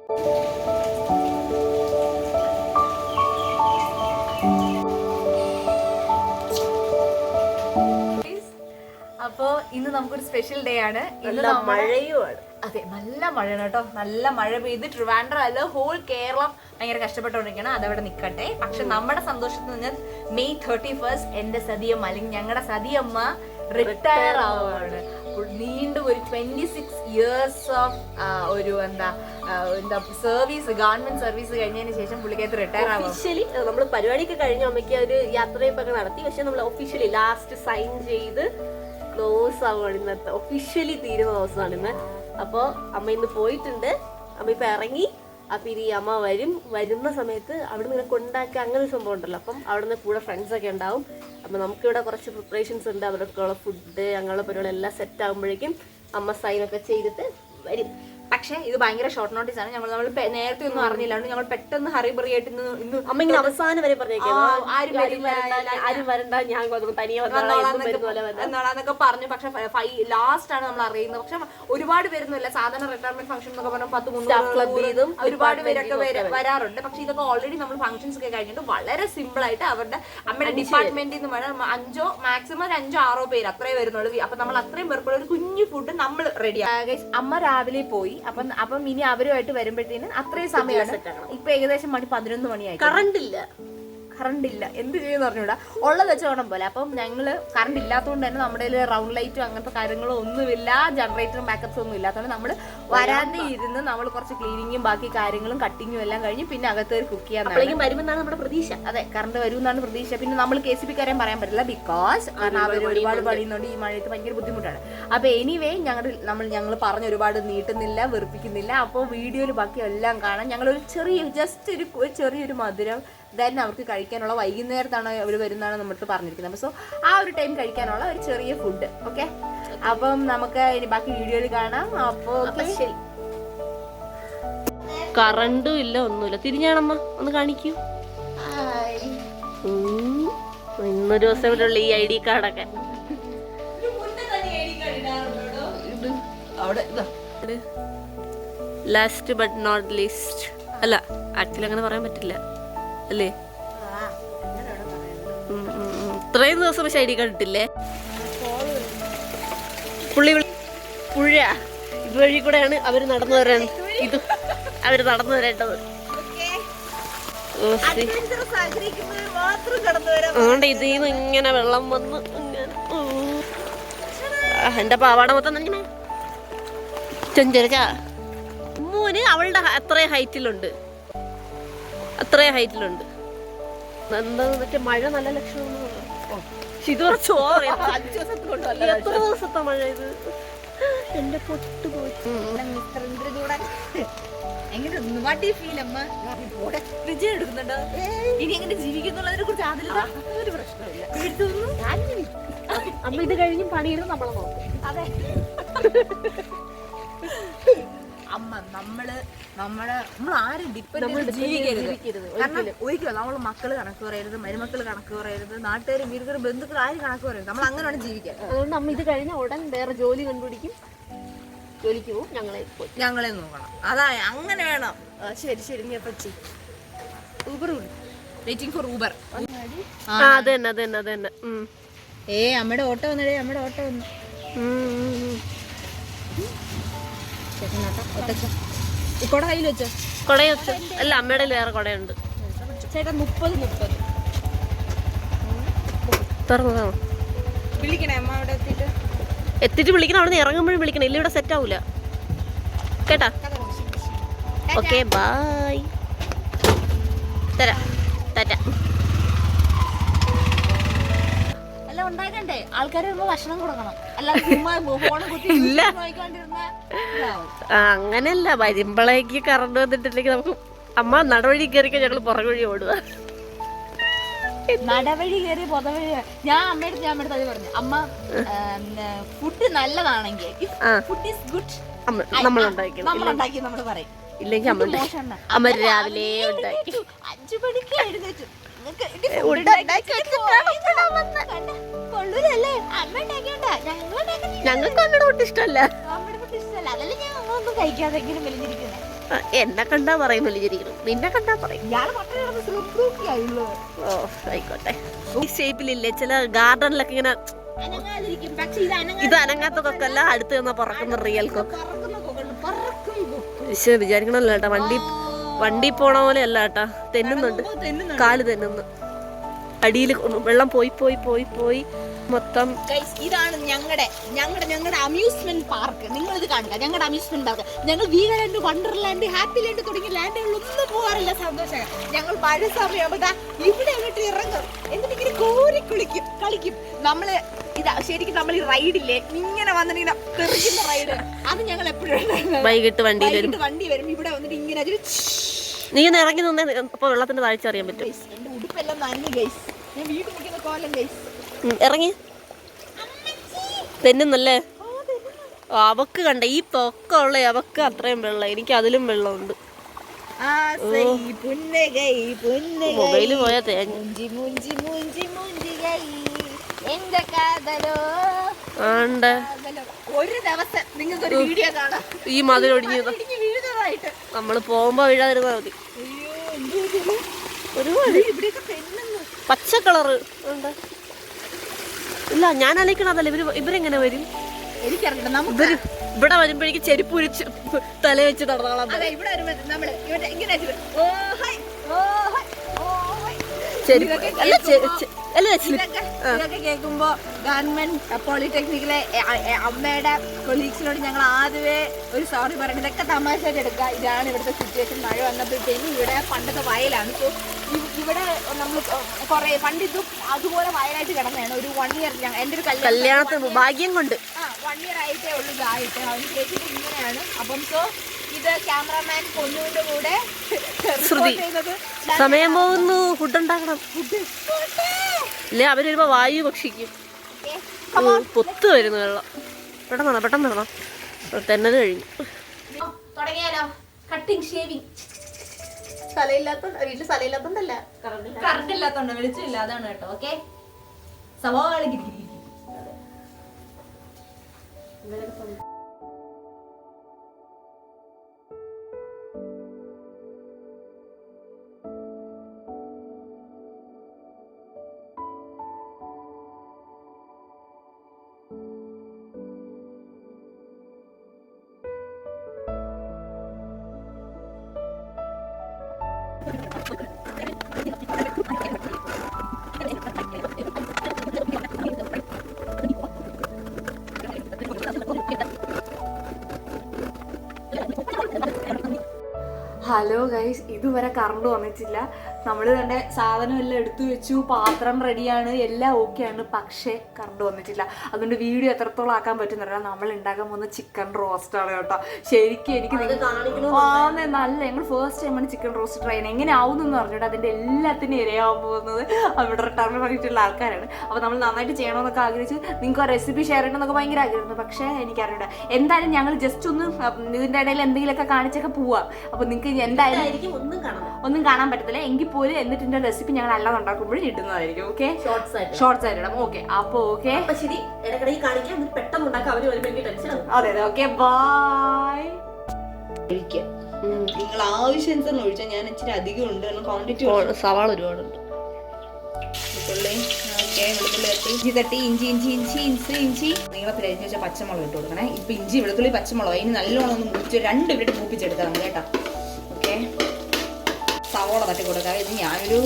അപ്പോ ഇന്ന് നമുക്കൊരു സ്പെഷ്യൽ ഡേ ആണ്. മഴയുമാണ്. അതെ, നല്ല മഴയാണ് കേട്ടോ. നല്ല മഴ പെയ്ത് ട്രിവാൻഡ്രം അല്ല ഹോൾ കേരളം ഭയങ്കര കഷ്ടപ്പെട്ടുകൊണ്ടിരിക്കണം. അതവിടെ നിൽക്കട്ടെ. പക്ഷെ നമ്മുടെ സന്തോഷത്തിൽ നിന്ന് മെയ് 31 എന്റെ സതിയമ്മ അല്ലെങ്കിൽ ഞങ്ങളുടെ സതിയമ്മ റിട്ടയർ ആവുകയാണ്. വീണ്ടും ഒരു 26 years ഓഫ് ഒരു എന്താ സർവീസ്, ഗവൺമെന്റ് സർവീസ് കഴിഞ്ഞതിന് ശേഷം പുള്ളിക്കകത്ത് റിട്ടയർ ആവും. ഒഫീഷ്യലി നമ്മൾ പരിപാടിയൊക്കെ കഴിഞ്ഞ അമ്മയ്ക്ക് ഒരു യാത്രയൊക്കെ നടത്തി. പക്ഷെ നമ്മൾ ഒഫീഷ്യലി ലാസ്റ്റ് സൈൻ ചെയ്ത് ക്ലോസ് ആവുകയാണ്. ഇന്നത്തെ ഒഫീഷ്യലി തീരുന്ന ദിവസമാണ് ഇന്ന്. അപ്പോൾ അമ്മ ഇന്ന് പോയിട്ടുണ്ട്. അമ്മ ഇപ്പം ഇറങ്ങി. അപ്പം ഇനി അമ്മ വരുന്ന സമയത്ത് അവിടെ നിന്ന് കൊണ്ടാക്കി അങ്ങനെ ഒരു സംഭവം ഉണ്ടല്ലോ. അപ്പം അവിടെ നിന്ന് കൂടെ ഫ്രണ്ട്സൊക്കെ ഉണ്ടാവും. അപ്പം നമുക്കിവിടെ കുറച്ച് പ്രിപ്പറേഷൻസ് ഉണ്ട്. അവരൊക്കെയുള്ള ഫുഡ് ഞങ്ങളുടെ പരിപാടി എല്ലാം സെറ്റ് ആകുമ്പോഴേക്കും അമ്മ സൈനൊക്കെ ചെയ്തിട്ട് വരും. പക്ഷെ ഇത് ഭയങ്കര ഷോർട്ട് നോട്ടീസ് ആണ്. നമ്മൾ നേരത്തെ ഒന്നും അറിഞ്ഞില്ലാണ്ട് ഞങ്ങൾ പെട്ടെന്ന് ഹറിബറി ആയിട്ട് ഇന്ന് അമ്മ ഇങ്ങനെ അവസാനം വരെ പറഞ്ഞേക്കാം ആരും വരണ്ട, ഞാൻ തനിയെ എന്നാന്നൊക്കെ പറഞ്ഞു. പക്ഷെ ലാസ്റ്റ് ആണ് നമ്മൾ അറിയുന്നത്. പക്ഷെ ഒരുപാട് പേരൊന്നുമില്ല. സാധാരണ റിട്ടയർമെന്റ് ഫംഗ്ഷൻ എന്നൊക്കെ പറഞ്ഞാൽ 10-300 ഒരുപാട് പേരൊക്കെ വരാറുണ്ട്. പക്ഷെ ഇതൊക്കെ ഓൾറെഡി നമ്മൾ ഫംഗ്ഷൻസ് ഒക്കെ കഴിഞ്ഞിട്ട് വളരെ സിമ്പിൾ ആയിട്ട് അവരുടെ അമ്മയുടെ ഡിപ്പാർട്ട്മെന്റിൽ നിന്ന് വേണം 5 മാക്സിമം 5-6 പേര് അത്രേ വരുന്നുള്ളൂ. അപ്പൊ നമ്മൾ അത്രയും പേർക്കുള്ള ഒരു കുഞ്ഞു ഫുഡ് നമ്മൾ റെഡിയാണ്. അമ്മ രാവിലെ പോയി. അപ്പം ഇനി അവരുമായിട്ട് വരുമ്പോഴത്തേന് അത്രയും സമയമാണ്. ഇപ്പൊ ഏകദേശം 11 മണിയായി. കറണ്ട് ഇല്ല, എന്ത് ചെയ്യുന്ന പറഞ്ഞൂടാ. ഉള്ളത് വെച്ച് വേണം പോലെ. അപ്പം ഞങ്ങള് കറണ്ട് ഇല്ലാത്തതുകൊണ്ട് തന്നെ നമ്മുടെ റൗണ്ട് ലൈറ്റും അങ്ങനത്തെ കാര്യങ്ങളും ഒന്നുമില്ല, ജനറേറ്ററും ബാക്കപ്സും ഒന്നും ഇല്ലാത്തതുകൊണ്ട് നമ്മള് വരാതെ ഇരുന്ന് നമ്മൾ കുറച്ച് ക്ലീനിങ്ങും ബാക്കി കാര്യങ്ങളും കട്ടിങ്ങും എല്ലാം കഴിഞ്ഞ് പിന്നെ അകത്ത് കുക്ക് ചെയ്യാൻ വരുമെന്നാണ് നമ്മുടെ പ്രതീക്ഷ. അതെ, കറണ്ട് വരുമെന്നാണ് പ്രതീക്ഷ. പിന്നെ നമ്മൾ KCB കാര്യം പറയാൻ പറ്റില്ല, ബിക്കോസ് അവർ ഒരുപാട് പണിയുന്നുണ്ട്. ഈ മഴയത്ത് ഭയങ്കര ബുദ്ധിമുട്ടാണ്. അപ്പൊ എനിവേ ഞങ്ങൾ പറഞ്ഞ ഒരുപാട് നീട്ടുന്നില്ല, വെറുപ്പിക്കുന്നില്ല. അപ്പോൾ വീഡിയോയിൽ ബാക്കി എല്ലാം കാണാം. ഞങ്ങളൊരു ചെറിയൊരു മധുരം ദെൻ അവർക്ക് കഴിക്കാനുള്ള വൈകുന്നേരത്താണ് അവർ വരുന്നതാണ് നമ്മുടെ പറഞ്ഞിരിക്കുന്നത്. സോ ആ ഒരു ടൈം കഴിക്കാനുള്ള ഒരു ചെറിയ ഫുഡ്. ഓക്കെ, അപ്പം നമുക്ക് ഇനി ബാക്കി വീഡിയോയിൽ കാണാം. അപ്പോ ശരി. കറണ്ടും ഇല്ല, ഒന്നുമില്ല. തിരിഞ്ഞാണമ്മ ഒന്ന് കാണിക്കൂ. ഇന്നൊരു ദിവസം ഇവിടെ ഉള്ള ഈ ID കാർഡൊക്കെ ലാസ്റ്റ് ബട്ട് നോട്ട് ലീസ്റ്റ്. അല്ല, ആക്ച്വലി അങ്ങനെ പറയാൻ പറ്റില്ല അല്ലേ? ഇത്രയും ദിവസം പക്ഷെ ID കാർഡ് ഇട്ടില്ലേ? പുഴ ഇതുവഴി കൂടെയാണ് അവര് നടന്നു വരേണ്ടത്. അതുകൊണ്ട് ഇതിൽ നിന്ന് ഇങ്ങനെ വെള്ളം വന്ന് എന്റെ പാവാട മൊത്തം തന്നെ ചെഞ്ചരച്ച മൂന്ന് അവളുടെ അത്രയും ഹൈറ്റിലുണ്ട്. എന്താ മറ്റേ മഴ നല്ല ലക്ഷണം. ഇത് എത്ര ദിവസത്തെ മഴ ഇത്? എന്റെ പൊട്ട് പോയി. അമ്മ ഇത് കഴിഞ്ഞും പണിയിടും നമ്മളെ നോക്കും. അതെ, നമ്മൾ ആരും ഡിപ്പെൻഡ് ജീവിക്കരുത്. കാരണം ഒരിക്കലും നമ്മൾ മക്കള് കണക്ക് പറയരുത്, മരുമക്കള് കണക്ക് പറയരുത്, നാട്ടുകാരും വീട്ടുകാരും ബന്ധുക്കൾ ആരും കണക്ക് പറയരുത്. നമ്മൾ അങ്ങനെയാണ് ജീവിക്കാൻ. അതുകൊണ്ട് അമ്മ ഇത് കഴിഞ്ഞ ഉടൻ വേറെ ജോലി കണ്ടുപിടിക്കും. ജോലിക്ക് പോകും, ഞങ്ങളെ നോക്കണം. അതാ, അങ്ങനെ വേണം. ശരി പറ്റി ഊബർ വെയിറ്റിംഗ് ഫോർ ഊബർ. അതന്നെ. അമ്മയുടെ ഓട്ടോ വന്നടേ, അമ്മയുടെ ഓട്ടോ വന്നു. കൊട കയ്യിൽ വെച്ചോ? കൊടയൊക്കെ അല്ല, അമ്മയുടെ വേറെ കൊടയുണ്ട് ചേട്ടാ. 30 വിളിക്കണേ അമ്മ അവിടെ എത്തിയിട്ട് വിളിക്കണം. അവിടെ നിന്ന് ഇറങ്ങുമ്പോഴും വിളിക്കണം, ഇല്ല ഇവിടെ സെറ്റ് ആവൂല കേട്ടാ. Okay, bye. തരാം, ടാറ്റ. എല്ലാം ഉണ്ടാക്കണ്ടേ? ആൾക്കാർ ഭക്ഷണം കൊടുക്കണം. ഇല്ല, അങ്ങനെയല്ല. വരുമ്പോഴേക്ക് കറണ്ട് വന്നിട്ടില്ലെങ്കിൽ നമുക്ക് അമ്മ നടവഴി കയറിക്കാൻ ഞങ്ങൾ പുറകുവഴി ഓടുക. നടവഴി കയറി പുറവഴി. ഞാൻ അമ്മയുടെ അത് പറഞ്ഞു, അമ്മ ഫുഡ് നല്ലതാണെങ്കിൽ ഫുഡ് ഈസ് ഗുഡ് നമ്മളുണ്ടാക്കി നമ്മൾ പറയും. ഇല്ലെങ്കിൽ അമ്മ രാവിലെ ഉണ്ടാക്കി 5 മണിക്ക് എഴുന്നേറ്റ് ഞങ്ങൾക്ക് അമ്മയുടെ ഫുഡ് ഇഷ്ടമല്ല. അതല്ലേ ഞങ്ങളൊന്നും കഴിക്കാതെ മെലിഞ്ഞിരിക്കുന്നത്. എന്നെ കണ്ടാ പറയും വലിയിരിക്കണം, നിന്നെ കണ്ടാ പറയും. ഓ ആയിക്കോട്ടെ. ഈ ഷേപ്പിലില്ലേ ചില ഗാർഡനിലൊക്കെ ഇങ്ങനെ ഇത് അനങ്ങാത്തതൊക്കെ അല്ല, അടുത്ത് നിന്ന് പറക്കുന്ന റിയൽ കൊക്ക്. പക്ഷെ വിചാരിക്കണല്ലോ കേട്ടാ, വണ്ടി പോണ പോലെ അല്ല കേട്ടാ, തെന്നുന്നുണ്ട്, കാല് തെന്നുന്നു. അടിയിൽ വെള്ളം പോയി പോയി പോയി പോയി മൊത്തം. ഇതാണ് ഞങ്ങളുടെ അമ്യൂസ്മെന്റ് പാർക്ക്. നിങ്ങൾ ഇത് കാണുക, ഞങ്ങളുടെ അമ്യൂസ്മെന്റ് പാർക്ക്. ഞങ്ങൾ വീഗാലാൻഡ്, വണ്ടർലാൻഡ്, ഹാപ്പി ലാൻഡ് തുടങ്ങിയ ലാൻഡുകളിലൊന്നും പോകാറില്ല. സന്തോഷം. ഞങ്ങൾ മഴ സമയമാകുമ്പോ ഇവിടെ അങ്ങോട്ട് ഇറങ്ങും, എന്നിട്ട് ഇങ്ങനെ കോരി കളിക്കും. നമ്മള് ഇതാ ശരിക്കും നമ്മൾ ഈ റൈഡില്ലേ ഇങ്ങനെ വന്നിട്ട് തെറിക്കുന്ന റൈഡ്, അത് ഞങ്ങൾ എപ്പോഴും വൈകിട്ട് വണ്ടി വരും ഇവിടെ വന്നിട്ട് ഇങ്ങനെ നീ ഒന്ന് ഇറങ്ങി നിന്നേ, അപ്പൊ വെള്ളത്തിന്റെ താഴ്ച അറിയാൻ പറ്റും. എന്റെ ഉടുപ്പെല്ലാം നനഞ്ഞു ഗൈസ്. ഞാൻ വീട്ടിൽ നിൽക്കുന്ന കോലം ഗൈസ്. ഇറങ്ങി തെന്നുന്നല്ലേ. അവക്ക് കണ്ട ഈ പൊക്കമുള്ള അവക്ക് അത്രയും വെള്ളം, എനിക്ക് അതിലും വെള്ളമുണ്ട്. മൊബൈല് പോയാ തേങ്ങ. ഒരു ദിവസം നിങ്ങൾക്ക് ഒരു വീഡിയോ കാണാം, ഈ മതിലൊടിഞ്ഞു നമ്മള് പോകുമ്പോ വീഴാതിരുന്നാ മതി. ഒരുപാട് പച്ച കളറ് ഉണ്ട്. ഇല്ല ഞാൻ അലക്കണതല്ല, ഇവരെങ്ങനെ വരും എനിക്കറിയില്ല. ഇവിടെ വരുമ്പോഴേക്ക് ചെരുപ്പ് ഉരിച്ച് തല വെച്ച് നടന്നോളാം. ഇതൊക്കെ കേൾക്കുമ്പോ ഗവൺമെന്റ് പോളിടെക്നിക്കിലെ അമ്മയുടെ കൊളീഗ്സിനോട് ഞങ്ങൾ ആദ്യമേ ഒരു സോറി പറയണം. ഇതൊക്കെ തമാശയായിട്ട് എടുക്കുക. ഇതാണ് ഇവിടുത്തെ സിറ്റുവേഷൻ. മഴ വന്നപ്പോഴത്തേക്കും ഇവിടെ പണ്ടത്തെ വയലാണ്. സോ ഇവിടെ നമ്മൾ കുറെ പണ്ടിതും അതുപോലെ വയലായിട്ട് കിടന്നതാണ്. ഒരു 1 ഇയർ എൻ്റെ ഒരു കല്യാണത്തിന് ഭാഗ്യം കൊണ്ട് 1 ഇയർ ആയിട്ടേ ഉള്ളൂ ഇതായിട്ട്. അവന് കേട്ടിട്ട് ഇങ്ങനെയാണ്. അപ്പം സോ ഇത് ക്യാമറാമാൻ പൊന്നുവിന്റെ കൂടെ സമയം പോകുന്നു. ഫുഡ് ഉണ്ടാക്കണം. ഇല്ലേ അവര് വരുമ്പോ വായു ഭക്ഷിക്കും. പൊത്തു വരുന്നു വെള്ളം. പെട്ടെന്ന് നടണം. തെന്നത് കഴിഞ്ഞു. തുടങ്ങിയാലോ? Cutting shaving. വീട്ടിൽ സ്ഥലമില്ലാത്തോണ്ടല്ല, കറണ്ട് ഇല്ലാത്തോണ്ട്, വെളിച്ചമില്ല, അതാണ് കേട്ടോ. ഓക്കെ സവാള ഹലോ ഗൈസ്, ഇതുവരെ കറണ്ട് വന്നിട്ടില്ല. നമ്മൾ തന്നെ സാധനം എല്ലാം എടുത്തു വെച്ചു, പാത്രം റെഡിയാണ്, എല്ലാം ഓക്കെയാണ്. പക്ഷേ കറണ്ട് വന്നിട്ടില്ല. അതുകൊണ്ട് വീഡിയോ എത്രത്തോളം ആക്കാൻ പറ്റുന്നില്ല. നമ്മൾ ഉണ്ടാക്കാൻ പോകുന്ന ചിക്കൻ റോസ്റ്റ് ആണ് കേട്ടോ. ശരിക്കും എനിക്ക് നല്ല ഞങ്ങൾ ഫസ്റ്റ് ടൈമാണ് ചിക്കൻ റോസ്റ്റ് ട്രൈ ചെയ്യുന്നത്. എങ്ങനെ ആവുമെന്ന് പറഞ്ഞിട്ട് അതിൻ്റെ എല്ലാത്തിനും ഇരയാവാൻ പോകുന്നത് അവിടെ റിട്ടയർമെന്റ് പറഞ്ഞിട്ടുള്ള ആൾക്കാരാണ്. അപ്പോൾ നമ്മൾ നന്നായിട്ട് ചെയ്യണമെന്നൊക്കെ ആഗ്രഹിച്ച് നിങ്ങൾക്ക് ആ റെസിപ്പി ഷെയർ ചെയ്യണമെന്നൊക്കെ ഭയങ്കര ആഗ്രഹമായിരുന്നു. പക്ഷേ എനിക്കറിയില്ല. എന്തായാലും ഞങ്ങൾ ജസ്റ്റ് ഒന്ന് ഇതിൻ്റെ ഇടയിൽ എന്തെങ്കിലുമൊക്കെ കാണിച്ചൊക്കെ പോവാം. അപ്പോൾ നിങ്ങൾക്ക് എന്തായാലും ഒന്നും കാണാൻ പറ്റത്തില്ല എങ്കിൽ പോലും. എന്നിട്ട് ഇതിന്റെ റെസിപ്പി ഞങ്ങൾ അല്ലാതെ ഉണ്ടാക്കുമ്പോഴും ഇടുന്നതായിരിക്കും. ഓക്കെ, ഷോർട്സ് ആയിട്ട് ഇടാം. ഓക്കെ, അപ്പൊ ഓക്കെ ശരി. ഇടയ്ക്കിടയ്ക്ക് കാണിക്കാൻ പെട്ടെന്ന് ഉണ്ടാക്കാം. അവര് വരുമ്പോൾ ടെൻഷൻ. അതെ അതെ. Okay, bye. നിങ്ങൾ ആവശ്യാനുസരണം ഒഴിച്ചാൽ ഞാൻ ഇച്ചിരി അധികം ഉണ്ട്. ക്വാണ്ടിറ്റി സവാള ഒരുപാടുണ്ട്. ഇഞ്ചി തട്ടി ഇഞ്ചി നീളത്തിൽ അരിഞ്ഞ് വെച്ചാൽ പച്ചമുളക് ഇട്ട് കൊടുക്കണേ. ഇപ്പൊ ഇഞ്ചി വെളുത്തുള്ളി പച്ചമുളക് അതിന് നല്ലോണം ഒന്ന് മുറിച്ച് 2 മിനിറ്റ് മൂപ്പിച്ചെടുക്കാം നമ്മൾ കേട്ടോ. ഓക്കെ, സവോള തട്ടി കൊടുക്കാം. ഇത് ഞാനൊരു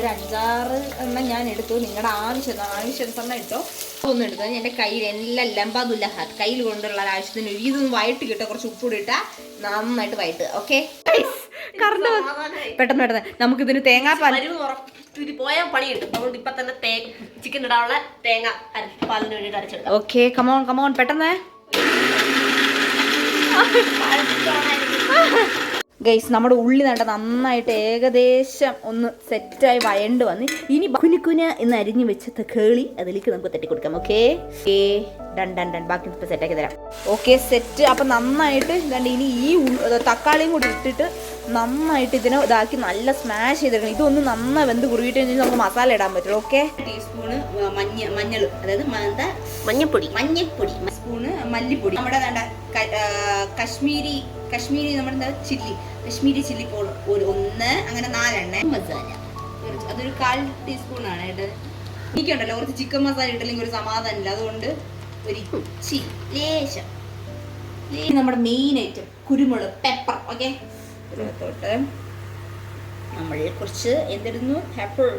5-6 എണ്ണം ഞാൻ എടുത്തു. നിങ്ങളുടെ ആവശ്യം ഇട്ടോ. ഒന്നും എടുത്തത് എൻ്റെ കയ്യിൽ എല്ലാം ലംബാതുല്ല കയ്യിൽ കൊണ്ടുള്ള ആവശ്യത്തിന് ഇതൊന്ന് വയറ്റ് കിട്ടുക. കുറച്ച് ഉപ്പൂടി ഇട്ടാൽ നന്നായിട്ട് വയറ്റ്. ഓക്കെ, പെട്ടെന്ന് നമുക്കിതിന് തേങ്ങാപ്പാൽ പോയാൽ പണി കിട്ടും. അതുകൊണ്ട് ഇപ്പൊ തന്നെ ചിക്കൻ ഇടാനുള്ള തേങ്ങ പാലിന് വേണ്ടിയിട്ട് അരച്ചെടുക്കാം. ഓക്കെ, കമോൺ പെട്ടെന്ന്. ഗൈസ്, നമ്മുടെ ഉള്ളി നന്നായിട്ട് ഏകദേശം ഒന്ന് സെറ്റായി വയണ്ട് വന്ന് ഇനി കുനുകുന എന്ന് അരിഞ്ഞു വെച്ച തക്കാളി അതിലേക്ക് നമുക്ക് തട്ടി കൊടുക്കാം. ഓക്കെ, ഡൺ ബാക്കി ഇപ്പം സെറ്റാക്കി തരാം. Okay, set. അപ്പം നന്നായിട്ട് ഇനി ഈ തക്കാളിയും കൂടി ഇട്ടിട്ട് നന്നായിട്ട് ഇതിനെ ഇതാക്കി നല്ല സ്മാഷ് ചെയ്തെടുക്കണം. ഇതൊന്ന് നന്നായി വെന്ത് കുറുകിയിട്ട് കഴിഞ്ഞാൽ നമുക്ക് മസാല ഇടാൻ പറ്റും. ഓക്കെ, ടീസ്പൂണ് മഞ്ഞൾ, അതായത് മഞ്ഞപ്പൊടി, സ്പൂണ് മല്ലിപ്പൊടി, നമ്മുടെ കശ്മീരി നമ്മുടെ ചില്ലി, കശ്മീരി ചില്ലി പൗഡർ ഒരു 1, അങ്ങനെ 4 എണ്ണ മസാല, അതൊരു 1/4 ടീസ്പൂണാണ് കേട്ടോ. എനിക്കുണ്ടല്ലോ കുറച്ച് ചിക്കൻ മസാല ഇട്ടില്ലെങ്കിൽ ഒരു സമാധാനമില്ല, അതുകൊണ്ട് ഒരു ഇച്ചി ലേശം. നമ്മുടെ മെയിൻ ഐറ്റം കുരുമുളക്, പെപ്പർ. ഓക്കെ, തൊട്ട് നമ്മൾ കുറച്ച് എന്തിടുന്നു, പെപ്പർ.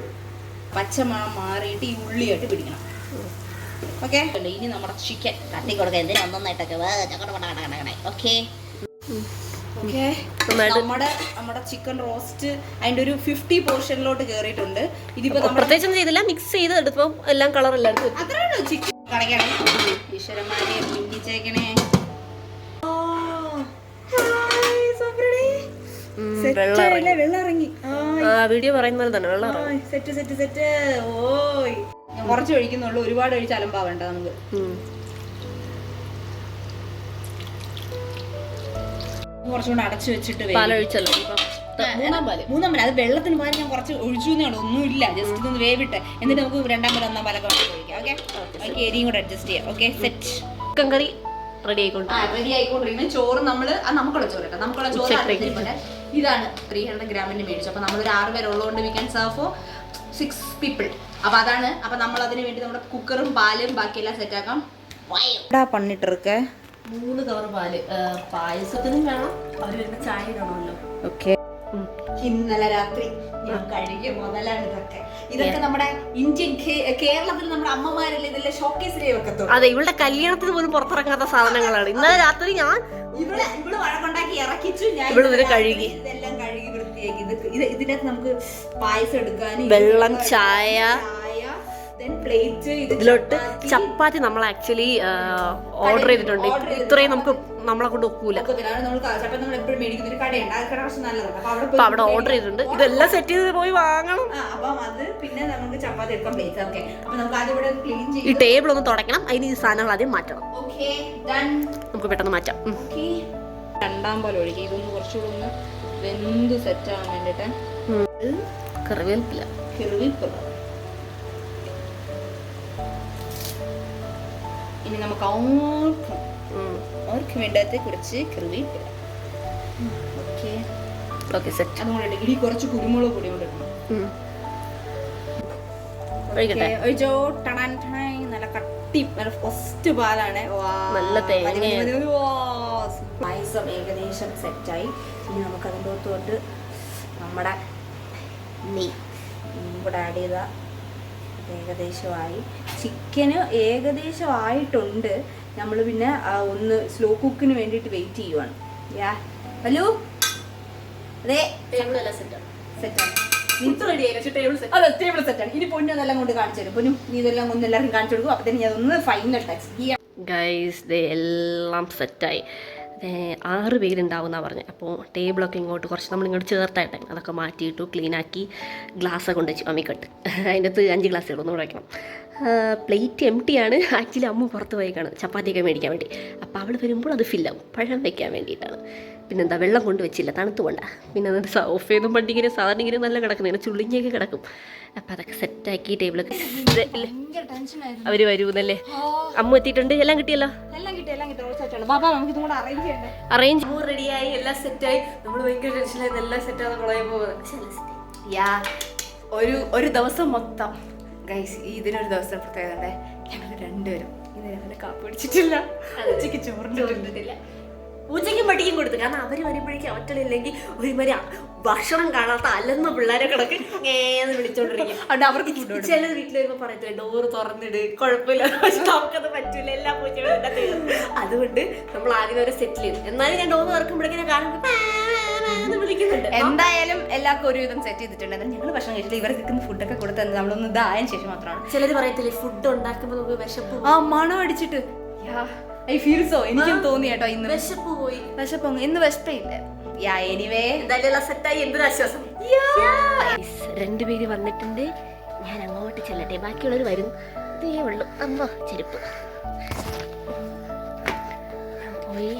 പച്ചമണം മാറിയിട്ട് ഈ ഉള്ളിയായിട്ട് പിടിക്കണം. ഓക്കെ, ഇനി നമ്മുടെ ചിക്കൻ തട്ടി കൊടുക്കുക. എന്തിനാ ഒന്നൊന്നായിട്ടൊക്കെ ഓക്കെ ഓക്കെ. നമ്മുടെ ചിക്കൻ റോസ്റ്റ് അതിന്റെ ഒരു 50 പോർഷനിലോട്ട് കേറിയിട്ടുണ്ട്. ഇതിപ്പോ പ്രത്യേകിച്ചൊന്നും ചെയ്തില്ല, മിക്സ് ചെയ്ത് എടുത്തപ്പോൾ എല്ലാം കളർ എല്ലാവർക്കും അത്രേ ഉള്ളൂ. ചിക്കൻ കടക്കണേ, ഈശ്വരന്മാരെ പിടിച്ചേക്കണേ. വെള്ളം ഇറങ്ങി, വീഡിയോ പറയുന്ന പോലെ തന്നെ വെള്ളം ഇറങ്ങി. സെറ്റ്. ഓയ്, ഞാൻ കുറച്ച് ഒഴിക്കുന്നുള്ളൂ, ഒരുപാട് ഒഴിച്ച് അലമ്പാവണ്ട നമുക്ക്. കുറച്ചുകൂടെ അടച്ചു വെച്ചിട്ട് പാലൊഴിച്ചല്ലോ, മൂന്നാം പാല്. അത് വെള്ളത്തിന് പാല് ഞാൻ കുറച്ച് ഒഴിച്ചു എന്നേ, ഒന്നുമില്ല, ജസ്റ്റ് ഒന്ന് വേവിട്ട്, എന്നിട്ട് നമുക്ക് 2ാം പാല് 1ാം പാലൊക്കെ ഒഴിക്കാം. ഓക്കെ, എരിയും കൂടെ അഡ്ജസ്റ്റ് ചെയ്യാം. Okay, set. ചിക്കൻ കറി റെഡി ആയിക്കൊണ്ടിരിക്കുന്നത്. ചോറ് നമുക്കുള്ള ചോറ് കേട്ടോ, നമുക്കുള്ള ചോറ്. ഇതാണ് 300 ഗ്രാമിന്റെ മേടിച്ചു. അപ്പൊ നമ്മളൊരു 6 പേര് ഉള്ളതുകൊണ്ട് we can serve for 6 people. അപ്പൊ അതാണ്. അപ്പൊ നമ്മൾ അതിന് വേണ്ടി നമ്മുടെ കുക്കറും പാലും ബാക്കിയെല്ലാം സെറ്റ് ആക്കാം. പണിട്ടിருக்கு 3 കവർ പാല്. പായസത്തിനും വേണം, അവര് വരുന്ന ചായ ഇടണമല്ലോ. ഓക്കെ, ഇന്നലെ രാത്രി ഞാൻ കഴുകിയ മുതലാണ് ഇതൊക്കെ. ഇതൊക്കെ നമ്മുടെ ഇന്ത്യൻ കേരളത്തിൽ നമ്മുടെ അമ്മമാരല്ലേ ഇതെല്ലാം ഷോക്കേസിലേ വെക്കത്തുള്ളൂ. അതെ, ഇവളുടെ കല്യാണത്തിന് പോലും പുറത്തിറങ്ങാത്ത സാധനങ്ങളാണ്. ഇന്നലെ രാത്രി ഞാൻ ഇവള് വഴക്കുണ്ടാക്കി ഇറക്കിച്ചു, ഞാൻ കഴുകി ഇതെല്ലാം കഴുകി വൃത്തിയാക്കി. ഇതിനകത്ത് നമുക്ക് പായസം എടുക്കാനും വെള്ളം, ചായ, പ്ലേറ്റ്. ഇതിലോട്ട് ചപ്പാത്തി നമ്മൾ ആക്ച്വലി ഓർഡർ ചെയ്തിട്ടുണ്ട്. ഇത്രയും നമുക്ക് നമ്മളെ കൊണ്ട് ഒക്കൂല. അപ്പൊ അവിടെ ഓർഡർ ചെയ്തിട്ടുണ്ട്. ഇതെല്ലാം സെറ്റ് ചെയ്ത് പോയി വാങ്ങണം. ഈ ടേബിൾ ഒന്ന് തുടയ്ക്കണം, അതിന് ഈ സാധനങ്ങൾ ആദ്യം മാറ്റണം. നമുക്ക് പെട്ടെന്ന് മാറ്റാം. 2ാം പാൽ ഒഴിക്കുക. ഇതൊന്ന് കുറച്ചുകൂടെ ഒന്ന് വെന്ത് സെറ്റ് ആവാൻ വേണ്ടിട്ട്. കറിവേപ്പില ഇനി നമുക്ക് അവർക്ക് വേണ്ടത്തെ കുറച്ച് കറിവേപ്പില. Okay, set. അതുകൊണ്ട് ഇനി കുറച്ച് കുരുമുളക് പൊടി കൊണ്ട് ഇടണം. ഒഴിച്ചോ. നല്ല കട്ടി, നല്ല ഫസ്റ്റ് പാലാണ്. നല്ല തേങ്ങ. പായസം ഏകദേശം സെറ്റായി. ഇനി നമുക്ക് അതിൻ്റെ അകത്തോട്ട് നമ്മുടെ നെയ്യ് കൂടെ ആഡ് ചെയ്ത ഏകദേശമായി. ചിക്കന് ഏകദേശം ആയിട്ടുണ്ട്. നമ്മൾ പിന്നെ ഒന്ന് സ്ലോ കുക്കിന് വേണ്ടിയിട്ട് വെയിറ്റ് ചെയ്യുവാണ്. ഹലോ, അതെ, ടേബിൾ സെറ്റാണ്. ഇനി പൊന്നു അതെല്ലാം കൊണ്ട് കാണിച്ചു തരും. പൊന്നു, നീ ഇതെല്ലാം ഒന്ന് എല്ലാവരും കാണിച്ചു കൊടുക്കും. അപ്പൊ തന്നെ അതൊന്ന് ഫൈനൽ ടച്ച് ചെയ്യാം. ഗൈസ്, എല്ലാം സെറ്റായി. 6 പേരുണ്ടാവുമെന്നാണ് പറഞ്ഞത്. അപ്പോൾ ടേബിളൊക്കെ ഇങ്ങോട്ട് കുറച്ച് നമ്മളിങ്ങോട്ട് ചേർത്തായിട്ടെ അതൊക്കെ മാറ്റിയിട്ടു, ക്ലീനാക്കി. ഗ്ലാസ്സൊക്കെ കൊണ്ട് വെച്ചു അമ്മിക്കട്ട്. അതിൻ്റെ അകത്ത് 5 ഗ്ലാസ് ഒന്ന് വയ്ക്കണം. പ്ലേറ്റ് എം ടി ആണ്. ആക്ച്വലി അമ്മ പുറത്ത് പോയിക്കാണ് ചപ്പാത്തിയൊക്കെ മേടിക്കാൻ വേണ്ടി. അപ്പോൾ അവൾ വരുമ്പോൾ അത് ഫില്ലാവും, പഴം വയ്ക്കാൻ വേണ്ടിയിട്ടാണ്. പിന്നെന്താ, വെള്ളം കൊണ്ട് വെച്ചില്ല, തണുത്ത് കൊണ്ട. പിന്നെ എന്നിട്ട് സോഫയൊന്നും പണ്ടിങ്ങനെ സാധാരണ ഇങ്ങനെ നല്ല കിടക്കും, ഇങ്ങനെ ചുള്ളിഞ്ഞൊക്കെ കിടക്കും. അപ്പം അതൊക്കെ സെറ്റാക്കി ടേബിളൊക്കെ. അവർ വരുന്നല്ലേ, അമ്മ എത്തിയിട്ടുണ്ട്. എല്ലാം കിട്ടിയല്ലോ, അറേഞ്ച് റെഡിയായി, എല്ലാം സെറ്റായി. നമ്മൾ ഭയങ്കര ടെൻഷനായി, എല്ലാം സെറ്റാണ് കളയുമ്പോൾ. ഒരു ദിവസം മൊത്തം ഗൈസ്, ഇതിനൊരു ദിവസം പ്രത്യേകത, ഞങ്ങൾ 2 പേരും ഇന്നലെ കാപ്പി പിടിച്ചിട്ടില്ല, ഉച്ചയ്ക്ക് ചോറിട്ടില്ല. പൂച്ചയ്ക്കും പട്ടിക്കും കൊടുത്തു. കാരണം അവർ വരുമ്പോഴേക്കും അവറ്റളില്ലെങ്കിൽ ഒരുമാതിരി ഭക്ഷണം കാണാത്ത അലന്ന പിള്ളേരെ കിടക്ക് ഏന്ന് വിളിച്ചോണ്ടിരിക്കും. അതുകൊണ്ട് അവർക്ക് ചില വീട്ടിൽ വരുമ്പോൾ പറയത്തില്ല, ഡോറ് തുറന്നിട്, കുഴപ്പമില്ല. പക്ഷെ നമുക്കത് പറ്റൂല, എല്ലാ പൂച്ചകളും എല്ലാം തീർന്നു. അതുകൊണ്ട് നമ്മൾ ആദ്യം വരെ സെറ്റിൽ ചെയ്തു. എന്നാലും ഞാൻ ഡോറ് തുറക്കുമ്പോഴേക്കും കാണുമ്പോൾ വിളിക്കുന്നുണ്ട്. എന്തായാലും എല്ലാവർക്കും ഒരുവിധം സെറ്റ് ചെയ്തിട്ടുണ്ട്. ഞങ്ങൾ ഭക്ഷണം കഴിച്ചില്ല, ഇവർക്ക് ഫുഡൊക്കെ കൊടുത്തത് നമ്മളൊന്ന് ഇതായതിനു ശേഷം മാത്രമാണ്. ചിലർ പറയത്തില്ലേ, ഫുഡ് ഉണ്ടാക്കുമ്പോൾ നമുക്ക് വിശപ്പ് മണം അടിച്ചിട്ട് ഐ ഫീൽ സോ. എനിക്കും തോന്നി കേട്ടോ, ഇന്ന് വിശപ്പ് പോയി. വിശപ്പ് ഇന്ന് വിശപ്പില്ല. എനിവേ എന്തായാലും സെറ്റായി, എന്തൊരു ആശ്വാസം. 2 പേര് വന്നിട്ടുണ്ട്. ഞാൻ അങ്ങോട്ട് ചെല്ലട്ടെ, ബാക്കിയുള്ളവർ വരും. ഇതേ ഉള്ളു. അമ്മ ചെരുപ്പ് ഞാൻ പോയി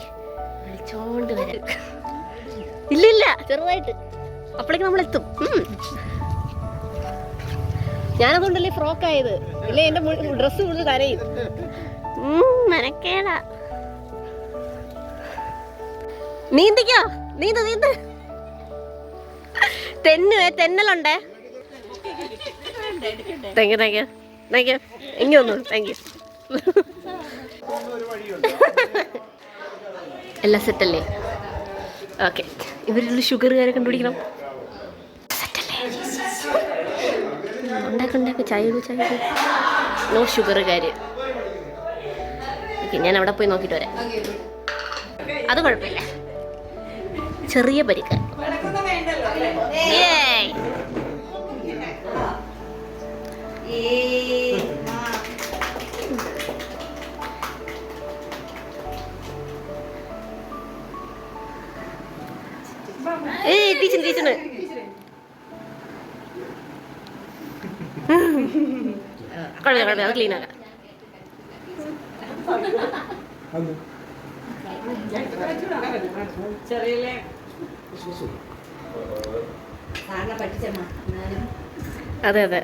വിളിച്ചോണ്ട് വരാം. ഇല്ല, ചെറുതായിട്ട് അപ്പോഴേക്കും നമ്മളെത്തും. ഞാനതുകൊണ്ടല്ലേ ഫ്രോക്ക് ആയത്, ഇല്ലേ എന്റെ ഡ്രസ്സ് കൂടുതൽ കരയും. മനക്കേടാ. നീന്തിക്കോ, നീന്ത്. തെന്നലുണ്ടേ. Thank you. ഇങ്ങി വന്നു. Thank you. എല്ലാം സെറ്റല്ലേ? ഓക്കെ. ഇവരുള്ള ഷുഗറുകാരെ കണ്ടുപിടിക്കണം. ഉണ്ടാക്കി ചായ നോ ഷുഗറുകാർ. ഓക്കെ, ഞാൻ അവിടെ പോയി നോക്കിയിട്ട് വരാം. അത് കുഴപ്പമില്ല, ചെറിയ പരിക്ക്. ടീച്ചറിന് കുഴപ്പമില്ല, അത് ക്ലീൻ ആക്കാം. അതെ അതെ.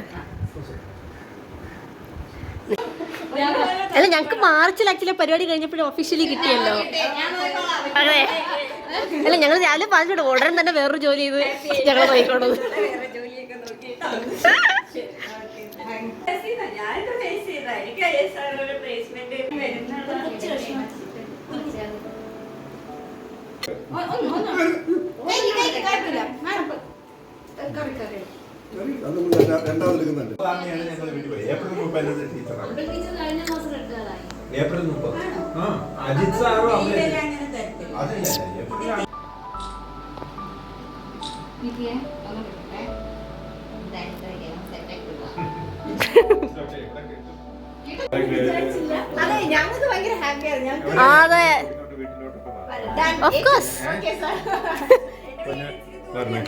അല്ല, ഞങ്ങക്ക് മാർച്ചിൽ ആക്ച്വലി പരിപാടി കഴിഞ്ഞപ്പോഴും ഒഫീഷ്യലി കിട്ടിയല്ലോ. അതെ. അല്ല, ഞങ്ങൾ രാവിലെ പറഞ്ഞിട്ട് ഉടനെ തന്നെ വേറൊരു ജോലി ചെയ്ത് ഞങ്ങൾ നോക്കിക്കോളൂ. ഏപ്രിൽ 30. അജിത് സാറോ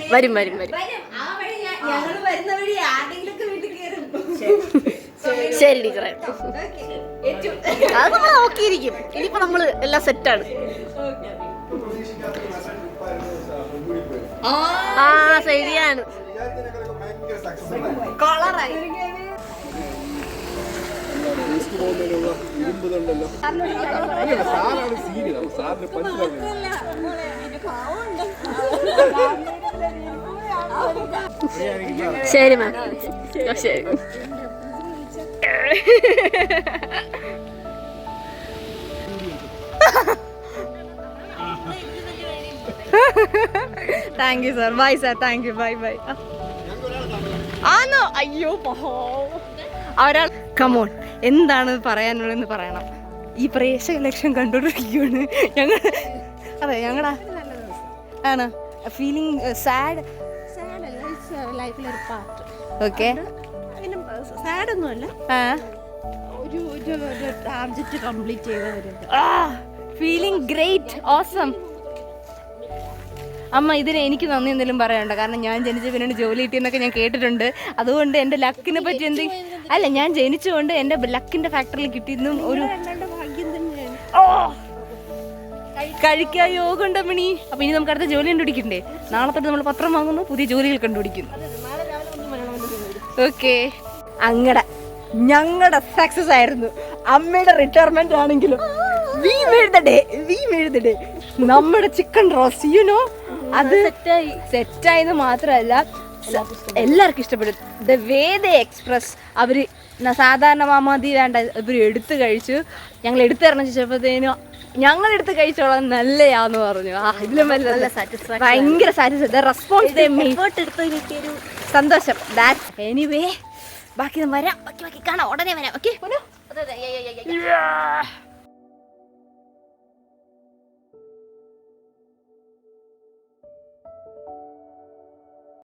വരും. ശരി ടീച്ചറെ, അത് നമ്മൾ നോക്കിയിരിക്കും. ഇനിയിപ്പോ നമ്മള് എല്ലാം സെറ്റാണ്. ആ ശരിയാണ്. കളറായി ശരി മാം. ശരി. Thank you sir. Bye sir. Thank you. Bye. ആണോ? അയ്യോ ഒരാൾ കമോൺ, എന്താണ് പറയാനുള്ളതെന്ന് പറയണം. ഈ പ്രേക്ഷക ലക്ഷ്യം കണ്ടുകൊണ്ടിരിക്കുകയാണ് ഞങ്ങൾ. അതെ, ഞങ്ങളുടെ ആണ് ഫീലിംഗ് സാഡ്. ലൈഫിലൊരു പാർട്ട്. ഓക്കെ, സാഡൊന്നുമല്ല, ഒരു ടാർഗറ്റ് കംപ്ലീറ്റ് ചെയ്തവരുണ്ട്. Feeling great, awesome. അമ്മ, ഇതിന് എനിക്ക് നന്ദി എന്തെങ്കിലും പറയാനുണ്ടോ? കാരണം ഞാൻ ജനിച്ച പിന്നീട് ജോലി കിട്ടിയെന്നൊക്കെ ഞാൻ കേട്ടിട്ടുണ്ട്. അതുകൊണ്ട് എൻ്റെ ലക്കിനെ പറ്റി അല്ല, ഞാൻ ജനിച്ചുകൊണ്ട് എൻ്റെ ലക്കിൻ്റെ ഫാക്ടറിയിൽ കിട്ടിയെന്നും ഒരു കഴിക്കാൻ യോഗം ഉണ്ട് മണി. അപ്പം ഇനി നമുക്ക് അടുത്ത ജോലി കണ്ടുപിടിക്കണ്ടേ? നാളെ തൊട്ട് നമ്മൾ പത്രം വാങ്ങുന്നു, പുതിയ ജോലികൾ കണ്ടുപിടിക്കുന്നു. ഓക്കെ, ഞങ്ങളുടെ സക്സസ് ആയിരുന്നു. അമ്മയുടെ റിട്ടയർമെന്റ് ആണെങ്കിലും we made the day. നമ്മുടെ ചിക്കൻ റോസ്റ്റ് യുനോ അത് സെറ്റായെന്ന് മാത്രമല്ല എല്ലാവർക്കും ഇഷ്ടപ്പെടും. The way the express. അവർ സാധാരണ മതി വേണ്ട, ഇവർ എടുത്ത് കഴിച്ചു. ഞങ്ങൾ എടുത്തിറങ്ങി ചോദിച്ചപ്പോഴത്തേനും ഞങ്ങൾ എടുത്ത് കഴിച്ചോളാം നല്ലയാന്ന് പറഞ്ഞു. ഇതിലും ഭയങ്കര സാറ്റിസ്ഫൈഡ്. റെസ്പോൺസ് സന്തോഷം. That's anyway. ബാക്കി വരാം, ബാക്കി കാണാം, ഉടനെ വരാം. ഓക്കെ.